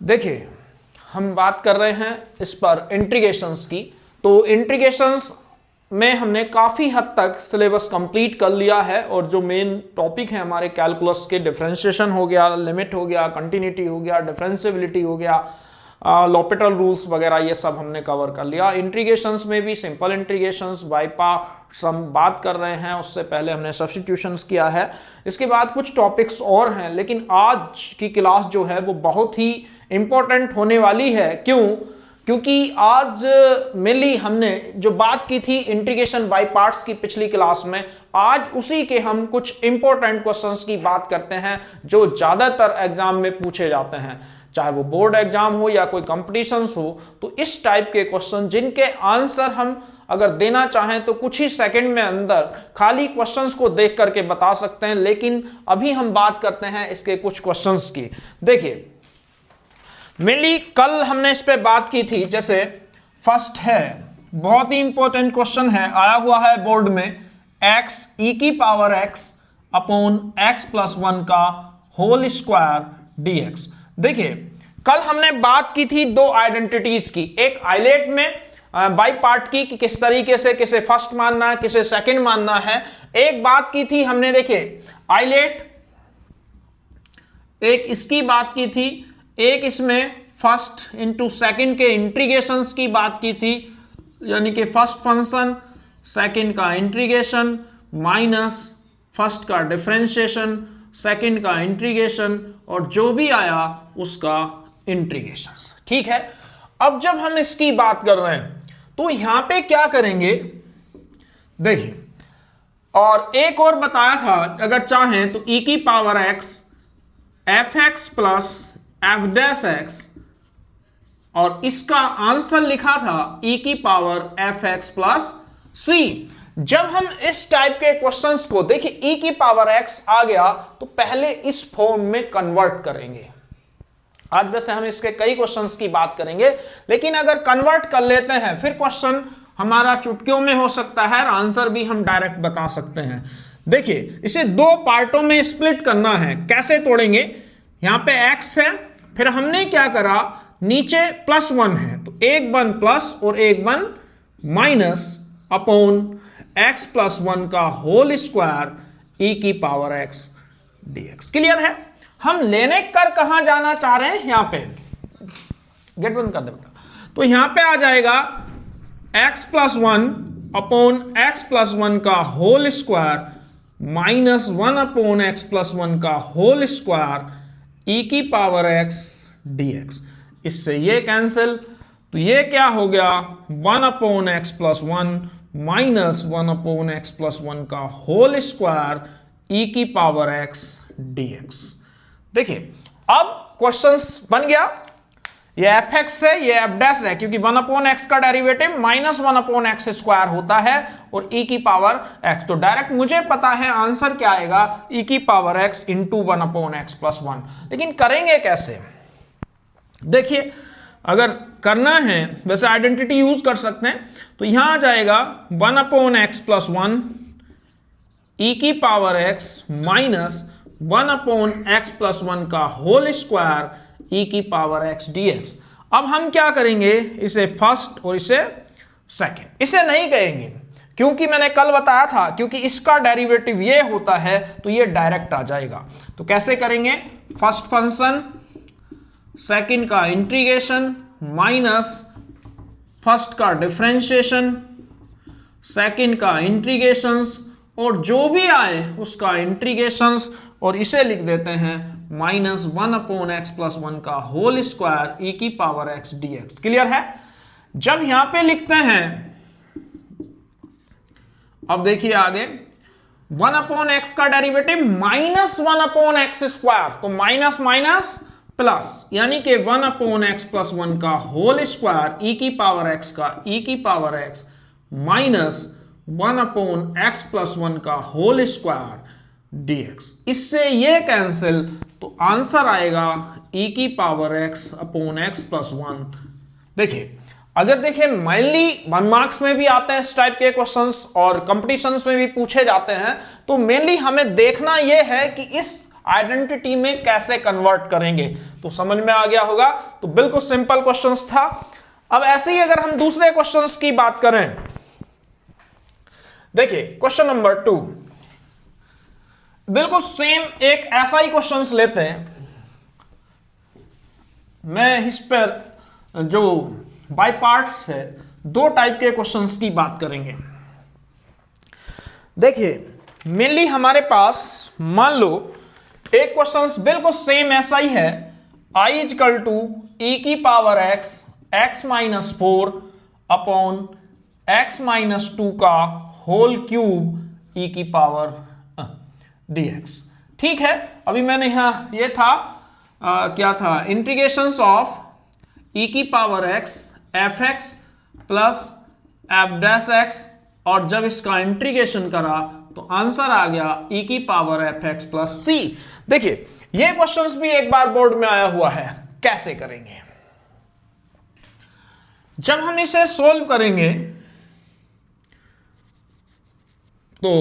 देखिए हम बात कर रहे हैं इस पर इंटीग्रेशंस की। तो इंटीग्रेशंस में हमने काफ़ी हद तक सिलेबस कंप्लीट कर लिया है और जो मेन टॉपिक है हमारे कैलकुलस के, डिफरेंशिएशन हो गया, लिमिट हो गया, कंटिन्यूटी हो गया, डिफरेंशिएबिलिटी हो गया, लॉपिटल रूल्स वगैरह, ये सब हमने कवर कर लिया। इंटीग्रेशंस में भी सिंपल इंटीग्रेशंस, बाय पार्ट्स हम बात कर रहे हैं, उससे पहले हमने सब्स्टिट्यूशंस किया है। इसके बाद कुछ टॉपिक्स और हैं, लेकिन आज की क्लास जो है वो बहुत ही इंपॉर्टेंट होने वाली है। क्यों? क्योंकि आज मेनली हमने जो बात की थी इंटीग्रेशन बाय पार्ट्स की पिछली क्लास में, आज उसी के हम कुछ इंपॉर्टेंट क्वेश्चंस की बात करते हैं जो ज्यादातर एग्जाम में पूछे जाते हैं, चाहे वो बोर्ड एग्जाम हो या कोई कंपटीशंस हो। तो इस टाइप के क्वेश्चन जिनके आंसर हम अगर देना चाहें तो कुछ ही सेकंड में अंदर खाली क्वेश्चंस को देख करके बता सकते हैं। लेकिन अभी हम बात करते हैं इसके कुछ क्वेश्चंस की। देखिए मेनली कल हमने इस पे बात की थी। जैसे फर्स्ट है, बहुत ही इंपॉर्टेंट क्वेश्चन है, आया हुआ है बोर्ड में, x e की power x upon x plus 1 का होल स्क्वायर dx। देखिए कल हमने बात की थी दो आइडेंटिटीज की, एक आइलेट में बाई पार्ट की कि किस तरीके से किसे फर्स्ट मानना है, किसे सेकंड मानना है। एक बात की थी हमने, देखिए आइलेट, एक इसकी बात की थी, एक इसमें फर्स्ट इंटू सेकंड के इंटीग्रेशंस की बात की थी, यानी कि फर्स्ट फंक्शन सेकंड का इंटीग्रेशन माइनस फर्स्ट का डिफरेंशिएशन, सेकंड का इंटीग्रेशन और जो भी आया उसका इंटीग्रेशन। ठीक है, अब जब हम इसकी बात कर रहे हैं तो यहां पे क्या करेंगे, देखिए, और एक और बताया था अगर चाहें तो e की power x F x plus F dash x, और इसका आंसर लिखा था e की पावर एफ एक्स प्लस सी। जब हम इस टाइप के क्वेश्चंस को, देखिए e की पावर x आ गया तो पहले इस फॉर्म में कन्वर्ट करेंगे। आज वैसे हम इसके कई क्वेश्चंस की बात करेंगे, लेकिन अगर कन्वर्ट कर लेते हैं फिर क्वेश्चन हमारा चुटकियों में हो सकता है और आंसर भी हम डायरेक्ट बता सकते हैं। देखिए इसे दो पार्टों में स्प्लिट करना है। कैसे तोड़ेंगे, यहां पे x है, फिर हमने क्या करा, नीचे प्लस 1 है तो एक बन प्लस और एक बन माइनस अपॉन x प्लस 1 का होल स्क्वायर e की पावर x dx। क्लियर है? हम लेने कर कहां जाना चाह रहे हैं, यहां पे गेट बंद कर दे बेटा। तो यहां पे आ जाएगा x plus 1 upon x plus 1 का whole square minus 1 upon x plus 1 का होल स्क्वायर e की पावर x dx। इससे ये कैंसिल, तो ये क्या हो गया, 1 upon x plus 1 minus 1 upon x plus 1 का होल स्क्वायर e की पावर x dx। देखिए अब क्वेश्चंस बन गया, ये एफ एक्स है, ये एफ डैश है, क्योंकि 1 अपॉन एक्स का derivative minus 1 upon x square होता है और e की पावर x, तो डायरेक्ट मुझे पता है आंसर क्या आएगा, e की power x into 1 upon x plus 1। लेकिन करेंगे कैसे, देखिए अगर करना है वैसे आइडेंटिटी यूज कर सकते हैं, तो यहां आ जाएगा 1 अपॉन एक्स प्लस 1 e की power x minus 1 upon x plus 1 का होल स्क्वायर e की पावर x dx। अब हम क्या करेंगे, इसे फर्स्ट और इसे सेकंड, इसे नहीं कहेंगे क्योंकि मैंने कल बताया था, क्योंकि इसका डेरिवेटिव ये होता है तो ये डायरेक्ट आ जाएगा। तो कैसे करेंगे, फर्स्ट फंक्शन सेकंड का इंटीग्रेशन माइनस फर्स्ट का डिफरेंशिएशन, सेकंड का इंटीग्रेशंस और जो भी आए उसका इंटीग्रेशंस, और इसे लिख देते हैं माइनस 1 अपॉन एक्स प्लस 1 का होल स्क्वायर e की पावर x dx। क्लियर है? जब यहां पे लिखते हैं, अब देखिए आगे 1 अपॉन एक्स का derivative minus 1 upon x square, तो माइनस माइनस प्लस, यानी कि 1 अपॉन एक्स प्लस 1 का होल स्क्वायर e की पावर x का e की power x minus 1 upon x plus 1 का होल स्क्वायर dx। इससे ये कैंसिल, तो आंसर आएगा e की power x upon x plus 1। देखिए अगर देखिए मेनली 1 मार्क्स में भी आते हैं इस टाइप के क्वेश्चंस और कंपटीशंस में भी पूछे जाते हैं, तो मेनली हमें देखना यह है कि इस आइडेंटिटी में कैसे कन्वर्ट करेंगे। तो समझ में आ गया होगा। तो बिल्कुल सिंपल क्वेश्चंस था। अब ऐसे ही अगर हम दूसरे क्वेश्चंस की बात करें, देखिए क्वेश्चन नंबर 2, बिल्कुल सेम एक ऐसा ही क्वेश्चंस लेते हैं। मैं इस पर जो बाय पार्ट्स है, 2 टाइप के क्वेश्चंस की बात करेंगे। देखिए मेनली हमारे पास मान लो एक क्वेश्चन बिल्कुल सेम ऐसा ही है, i इजकल टू ई की power x minus 4 upon x minus 2 का होल क्यूब ई की पावर dx। ठीक है, अभी मैंने यहां ये था क्या था, इंटीग्रेशंस ऑफ ई की power x F x plus F dash x, और जब इसका इंटीग्रेशन करा तो आंसर आ गया e की पावर एफ एक्स प्लस सी। देखिए ये क्वेश्चंस भी एक बार बोर्ड में आया हुआ है, कैसे करेंगे। जब हम इसे सोल्व करेंगे तो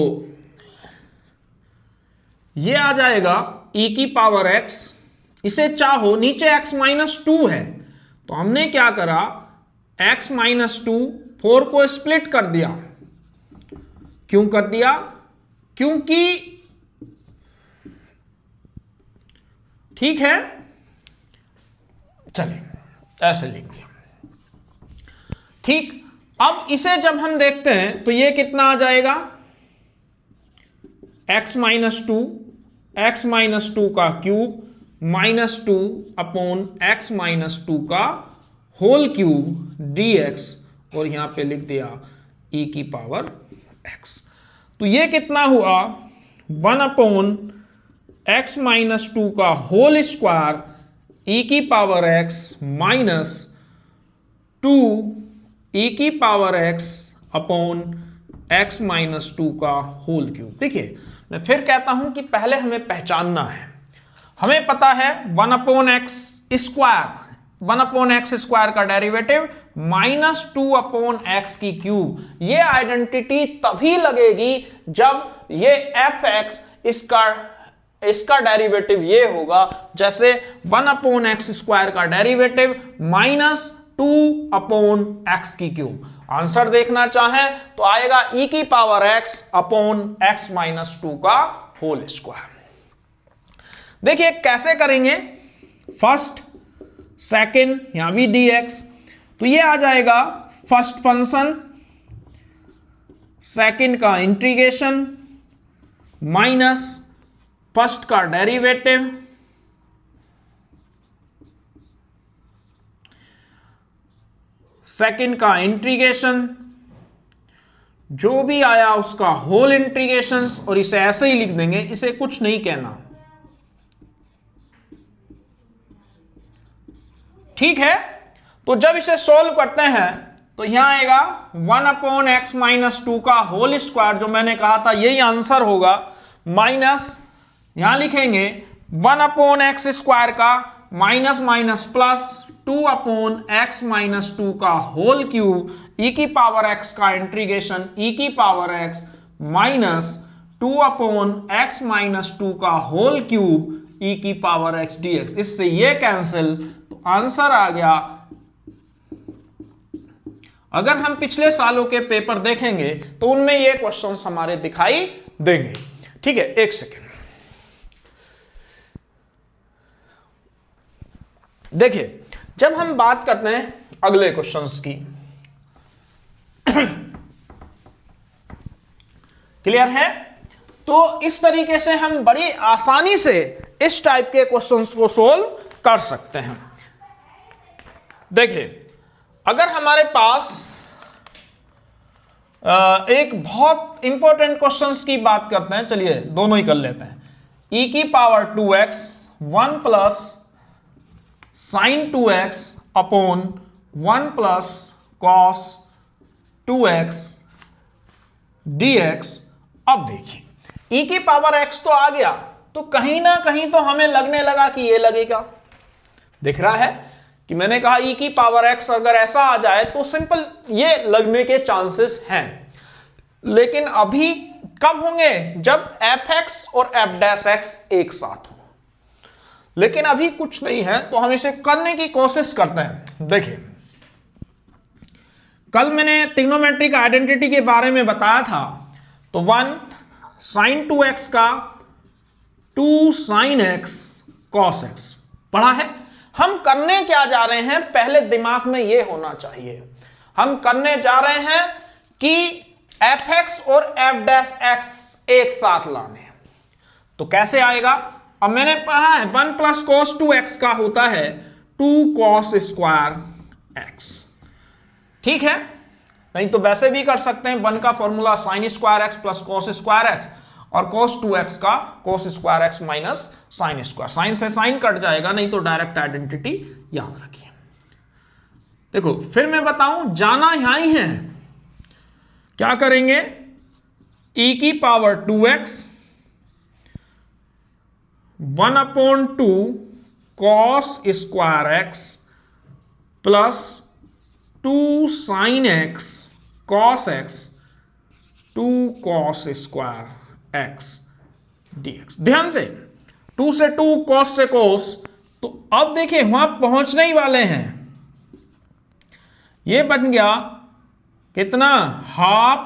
ये आ जाएगा e की पावर x, इसे चाहो नीचे x माइनस 2 है तो हमने क्या करा, x माइनस 2 4 को स्प्लिट कर दिया। क्यों कर दिया, क्योंकि ठीक है, चलिए ऐसे लिख दिया। ठीक, अब इसे जब हम देखते हैं तो ये कितना आ जाएगा, x माइनस 2 का cube minus 2 upon x minus 2 का होल क्यूब dx, और यहां पे लिख दिया e की पावर x। तो ये कितना हुआ, 1 अपॉन x माइनस 2 का होल स्क्वायर e की पावर x माइनस 2 e की power x upon x minus 2 का होल क्यूब। देखिए मैं फिर कहता हूं कि पहले हमें पहचानना है, हमें पता है 1 अपॉन एक्स स्क्वायर का डेरिवेटिव माइनस 2 अपॉन एक्स की क्यूब। ये आइडेंटिटी तभी लगेगी जब ये एफ एक्स इसका डेरिवेटिव ये होगा, जैसे 1 अपॉन एक्स स्क्वायर का डेरिवेटिव माइनस 2 अपॉन एक्स की क्यूब। आंसर देखना चाहें तो आएगा e की power x upon x minus 2 का होल स्क्वायर। देखिए कैसे करेंगे, फर्स्ट सेकेंड यहां भी dx, तो ये आ जाएगा फर्स्ट फंक्शन सेकेंड का इंटीग्रेशन माइनस फर्स्ट का डेरिवेटिव सेकेंड का इंटीग्रेशन, जो भी आया उसका होल इंटीग्रेशन, और इसे ऐसे ही लिख देंगे, इसे कुछ नहीं कहना। ठीक है, तो जब इसे सॉल्व करते हैं तो यहां आएगा 1 अपॉन एक्स माइनस 2 का होल स्क्वायर, जो मैंने कहा था यही आंसर होगा, माइनस यहां लिखेंगे 1 अपॉन एक्स स्क्वायर का minus minus plus 2 upon x minus 2 का होल क्यूब e की पावर x का इंटीग्रेशन e की power x minus 2 upon x minus 2 का होल क्यूब e की पावर x dx। इससे ये कैंसिल, तो आंसर आ गया। अगर हम पिछले सालों के पेपर देखेंगे तो उनमें ये क्वेश्चंस हमारे दिखाई देंगे। ठीक है, एक सेकेंड, देखिए जब हम बात करते हैं अगले क्वेश्चंस की, क्लियर है, तो इस तरीके से हम बड़ी आसानी से इस टाइप के क्वेश्चंस को सोल्व कर सकते हैं। देखिए अगर हमारे पास एक बहुत इंपॉर्टेंट क्वेश्चंस की बात करते हैं, चलिए दोनों ही कर लेते हैं। e की power 2x 1 plus sign 2x upon 1 plus cos 2x dx। अब देखिए e की पावर x तो आ गया, तो कहीं ना कहीं तो हमें लगने लगा कि ये लगेगा। दिख रहा है कि मैंने कहा e की पावर x अगर ऐसा आ जाए तो सिंपल ये लगने के चांसेस हैं, लेकिन अभी कब होंगे, जब f(x) और f' एक साथ हो। लेकिन अभी कुछ नहीं है, तो हम इसे करने की कोशिश करते हैं। देखिए, कल मैंने ट्रिग्नोमेट्रिक आइडेंटिटी के बारे में बताया था, तो 1 sin 2x का 2 sin x cos x पढ़ा है। हम करने क्या जा रहे हैं, पहले दिमाग में यह होना चाहिए, हम करने जा रहे हैं कि fx और f' एक साथ लाने। तो कैसे आएगा, अब मैंने पढ़ा है 1 + cos 2x का होता है 2 cos स्क्वायर x, ठीक है। नहीं तो वैसे भी कर सकते हैं, 1 का formula sin square x + cos square x और cos 2x का cos square x minus sin square, sine से साइन कट जाएगा, नहीं तो डायरेक्ट आइडेंटिटी याद रखिए। देखो फिर मैं बताऊं, जाना यहां ही है, क्या करेंगे, e⁻² 2x 1/2 cos square x plus 2 sin x cos x 2 cos square x dx। ध्यान से 2 से 2 cos से cos, तो अब देखिए वहां पहुंचने ही वाले हैं। ये बन गया कितना, half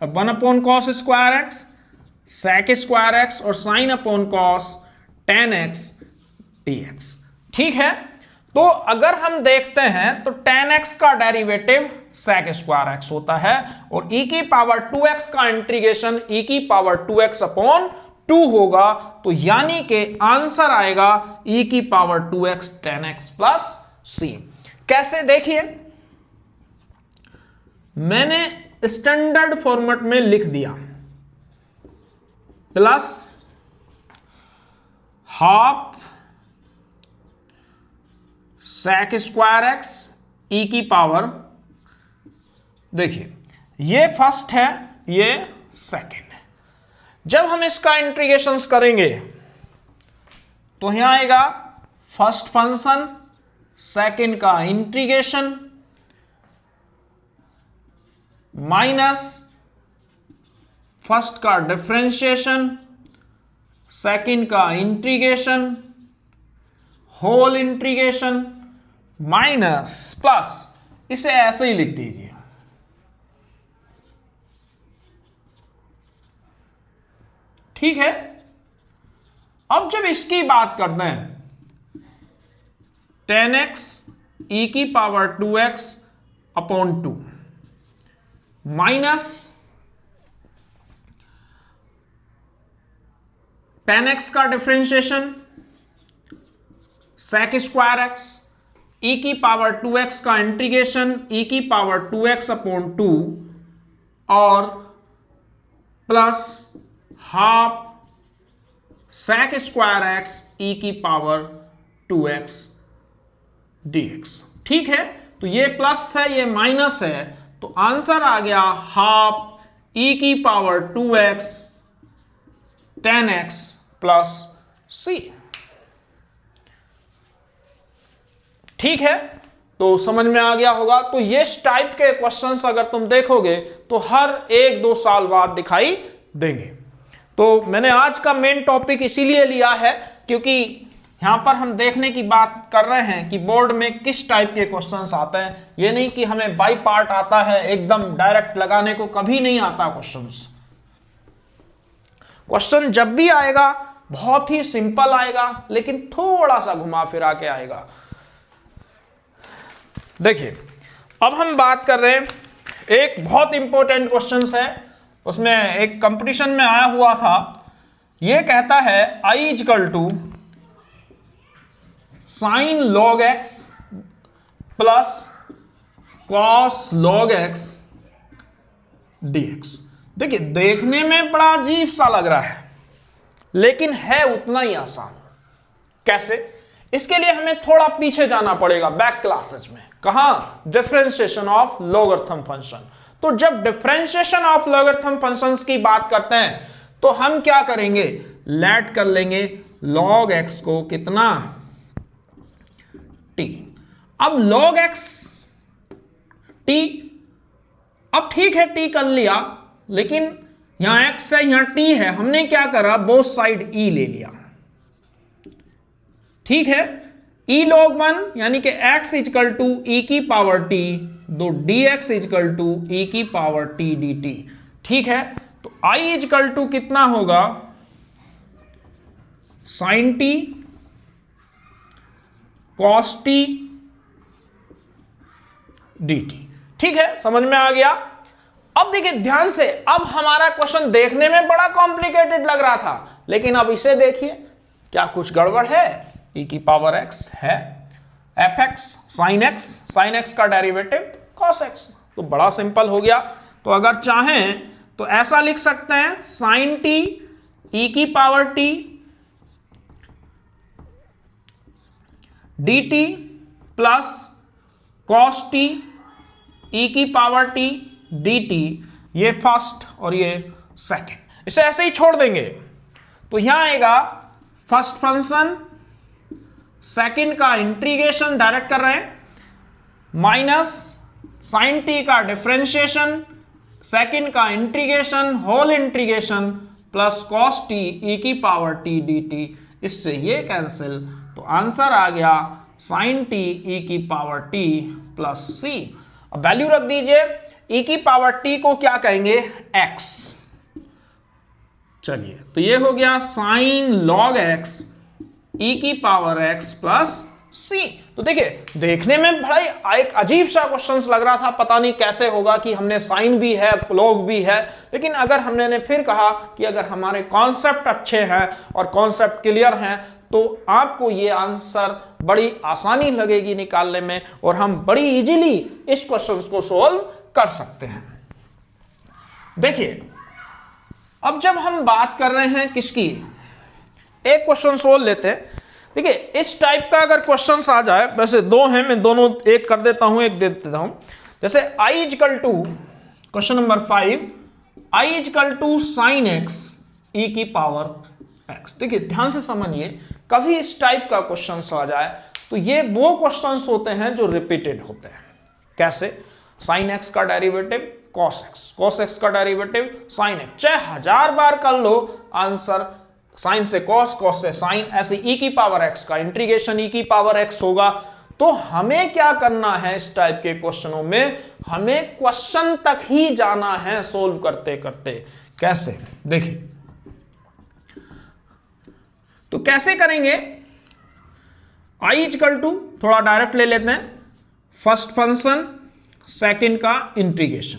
1/cos square x sec square x और sin/cos tan x dx, ठीक है। तो अगर हम देखते हैं तो tan x का डेरिवेटिव sec स्क्वायर x होता है और e⁻²x का इंटीग्रेशन e⁻²x/2 होगा, तो यानी कि आंसर आएगा e⁻²x tan x plus c। कैसे, देखिए मैंने स्टैंडर्ड फॉर्मेट में लिख दिया, plus half sec square x e⁻, देखिए ये फर्स्ट है, ये सेकंड है। जब हम इसका इंटीग्रेशंस करेंगे तो यहां आएगा फर्स्ट फंक्शन, सेकंड का इंटीग्रेशन माइनस फर्स्ट का डिफरेंशिएशन, सेकंड का integration, whole integration minus plus, इसे ऐसे ही लिख दीजिए, ठीक है। अब जब इसकी बात करते हैं, tan x e⁻²x/2 minus tan x का differentiation sec square x e⁻²x का इंटीग्रेशन e⁻²x/2 और plus half sec square x e⁻²x dx, ठीक है। तो ये प्लस है, ये माइनस है, तो आंसर आ गया half e⁻²x tan x plus c, ठीक है। तो समझ में आ गया होगा। तो ये टाइप के क्वेश्चंस अगर तुम देखोगे तो हर 1-2 साल बाद दिखाई देंगे। तो मैंने आज का मेन टॉपिक इसीलिए लिया है क्योंकि यहां पर हम देखने की बात कर रहे हैं कि बोर्ड में किस टाइप के क्वेश्चंस आते हैं। ये नहीं कि हमें बाई पार्ट आता है, एकदम डायरेक्ट लगाने को कभी नहीं आता क्वेश्चन जब भी आएगा बहुत ही सिंपल आएगा, लेकिन थोड़ा सा घुमा फिरा के आएगा। देखिए अब हम बात कर रहे हैं, एक बहुत इंपॉर्टेंट क्वेश्चन है, उसमें एक कंपटीशन में आया हुआ था। यह कहता है I = sin log x plus cos log x dx। देखिए देखने में बड़ा अजीब सा लग रहा है, लेकिन है उतना ही आसान। कैसे? इसके लिए हमें थोड़ा पीछे जाना पड़ेगा, बैक क्लासेस में। कहां? Differentiation of logarithm function. तो जब डिफरेंशिएशन ऑफ लॉगरिथम फंक्शंस की बात करते हैं तो हम क्या करेंगे, लेट कर लेंगे log x को कितना, t। अब log x t, अब ठीक है t कर लिया, लेकिन यहां x है यहां t है, हमने क्या करा, बोथ साइड e ले लिया। ठीक है। ई log 1 यानी कि x इजकल टू ई की पावर टी, दो dx इजकल टू ई की पावर टी dt। ठीक है, तो I इजकल टू कितना होगा, sine t cos t dt। ठीक है, समझ में आ गया। अब देखिए ध्यान से, अब हमारा क्वेश्चन देखने में बड़ा कॉम्प्लिकेटेड लग रहा था, लेकिन अब इसे देखिए, क्या कुछ गड़बड़ है? e की पावर x है, fx sin x का डेरिवेटिव cos x, तो बड़ा सिंपल हो गया। तो अगर चाहें तो ऐसा लिख सकते हैं, साइन टी ई की power T dt plus cos t e की पावर टी dt, ये फर्स्ट और ये सेकंड, इसे ऐसे ही छोड़ देंगे। तो यहां आएगा फर्स्ट फंक्शन, सेकंड का इंटीग्रेशन डायरेक्ट कर रहे हैं, माइनस साइन टी का डिफरेंशिएशन, सेकंड का integration whole integration plus cos t e की पावर टी dt, इससे ये कैंसिल, तो आंसर आ गया साइन टी ई की पावर टी प्लस सी। अब वैल्यू रख दीजिए, ई की पावर टी को क्या कहेंगे, x। चलिए, तो ये हो गया साइन लॉग x ई की पावर x प्लस सी। तो देखिए, देखने में बड़ा एक अजीब सा क्वेश्चन लग रहा था, पता नहीं कैसे होगा कि हमने साइन भी है लॉग भी है, लेकिन अगर हमने फिर कहा कि अगर हमारे कॉन्सेप्ट अच्छे हैं और कॉन्सेप्ट क्लियर हैं तो आपको ये आंसर बड़ी आसानी लगेगी निकालने में, और हम बड़ी इजीली इस क्वेश्चन को सोल्व कर सकते हैं। देखिए, अब जब हम बात कर रहे हैं किसकी, एक क्वेश्चन सोल्व लेते हैं। देखिए, इस टाइप का अगर क्वेश्चन आ जाए, वैसे दो हैं, मैं दोनों एक कर देता हूं, एक दे देता हूं। जैसे i is equal to, question number 5, i is equal to sine x e की पावर x। देखिए ध्यान से समझिए, कभी इस टाइप का क्वेश्चन आ जाए तो ये वो क्वेश्चंस होते हैं जो रिपीटेड होते हैं। कैसे? साइन एक्स का डेरिवेटिव कॉस एक्स का डेरिवेटिव साइन एक्स, चाहे 1000 बार कर लो, आंसर साइन से कॉस, कॉस से साइन, ऐसे ई की पावर एक्स का इंटीग्रेशन ई की पावर एक्स होगा। तो हमें क्या करना है इस टाइप के क्वेश्चनों में, हमें क्वेश्चन तक ही जाना है सोल्व करते करते। कैसे? देखिए, तो कैसे करेंगे, i इजकल टू, थोड़ा डायरेक्ट ले लेते हैं, फर्स्ट फंक्शन सेकंड का इंटीग्रेशन।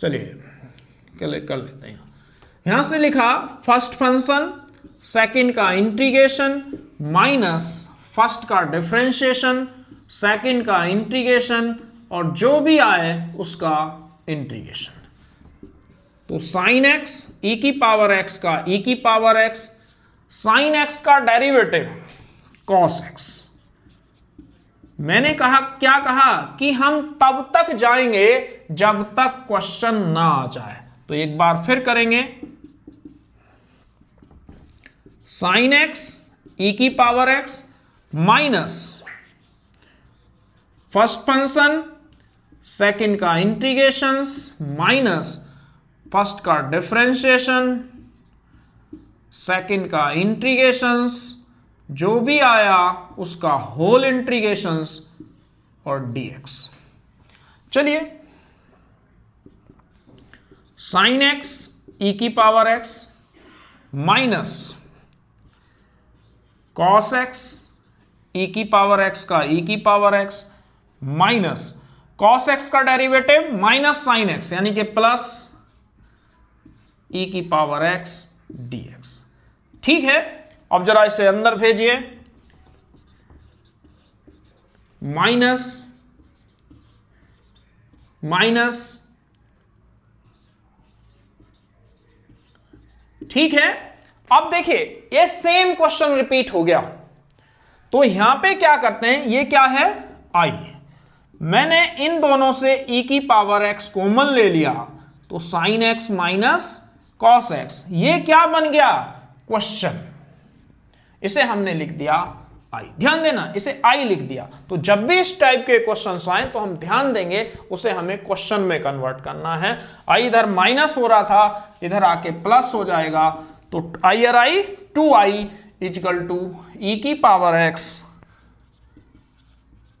चलिए कर लेते हैं, यहां से लिखा फर्स्ट फंक्शन सेकंड का इंटीग्रेशन माइनस फर्स्ट का डिफरेंशिएशन, सेकंड का इंटीग्रेशन, और जो भी आए उसका इंटीग्रेशन। तो साइन एक्स ई की पावर एक्स का ई की पावर एक्स, साइन एक्स का डेरिवेटिव कॉस एक्स। मैंने कहा, क्या कहा कि हम तब तक जाएंगे जब तक क्वेश्चन ना आ जाए। तो एक बार फिर करेंगे, साइन एक्स ई की power x minus first function second का इंटीग्रेशन माइनस फर्स्ट का डिफरेंशिएशन, सेकंड का इंटीग्रेशंस, जो भी आया उसका होल इंटीग्रेशंस और dx। चलिए, साइन एक्स ई की power x minus cos x e की पावर एक्स का ई की power x minus cos x का डेरिवेटिव माइनस साइन एक्स यानी कि प्लस ई की पावर एक्स dx। ठीक है, अब जरा इसे अंदर भेजिए, माइनस माइनस, ठीक है। अब देखिए, ये सेम क्वेश्चन रिपीट हो गया, तो यहां पे क्या करते हैं, ये क्या है i, मैंने इन दोनों से e की पावर x कॉमन ले लिया, तो sine x minus cos x, ये क्या बन गया क्वेश्चन, इसे हमने लिख दिया i। ध्यान देना, इसे i लिख दिया। तो जब भी इस टाइप के क्वेश्चंस आए तो हम ध्यान देंगे उसे हमें क्वेश्चन में कन्वर्ट करना है। i इधर माइनस हो रहा था, इधर आके प्लस हो जाएगा, तो i 2i इजकल टू ई की पावर x।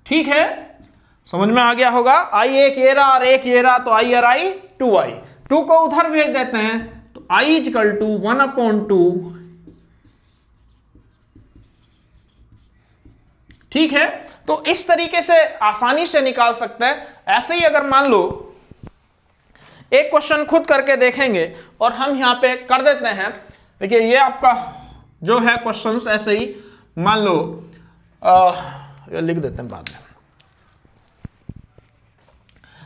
ठीक है, समझ में आ गया होगा। आई एक ये रहा और एक ये रहा, तो आई और आई 2i, 2 को उधर भेज देते हैं तो i इजकल टू 1/2। ठीक है, तो इस तरीके से आसानी से निकाल सकते हैं। ऐसे ही अगर मान लो एक क्वेश्चन खुद करके देखेंगे और हम यहां पे कर देते हैं। देखिए ये आपका जो है क्वेश्चंस ऐसे ही मान लो ये लिख देते हैं बाद में।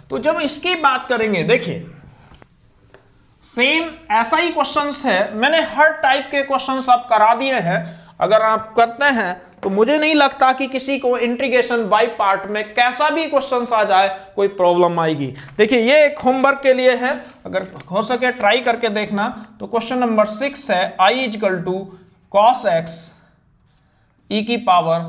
तो जब इसकी बात करेंगे, देखिए सेम ऐसा ही क्वेश्चंस है, मैंने हर टाइप के क्वेश्चंस आप करा दिए हैं। अगर आप करते हैं तो मुझे नहीं लगता कि किसी को इंटीग्रेशन बाय पार्ट में कैसा भी क्वेश्चंस आ जाए कोई प्रॉब्लम आएगी। देखिए ये एक होमवर्क के लिए है, अगर हो सके ट्राई करके देखना। तो क्वेश्चन नंबर 6 है i is equal to cos x e की power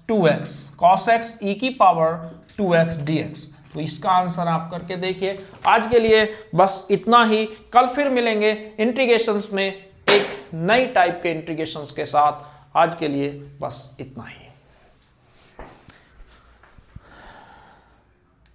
2x, cos x e की पावर 2x dx। तो इसका आंसर आप करके देखिए। आज के लिए बस इतना ही, कल फिर मिलेंगे इंटीग्रेशंस में एक नई टाइप के इंटीग्रेशंस के साथ। आज के लिए बस इतना ही।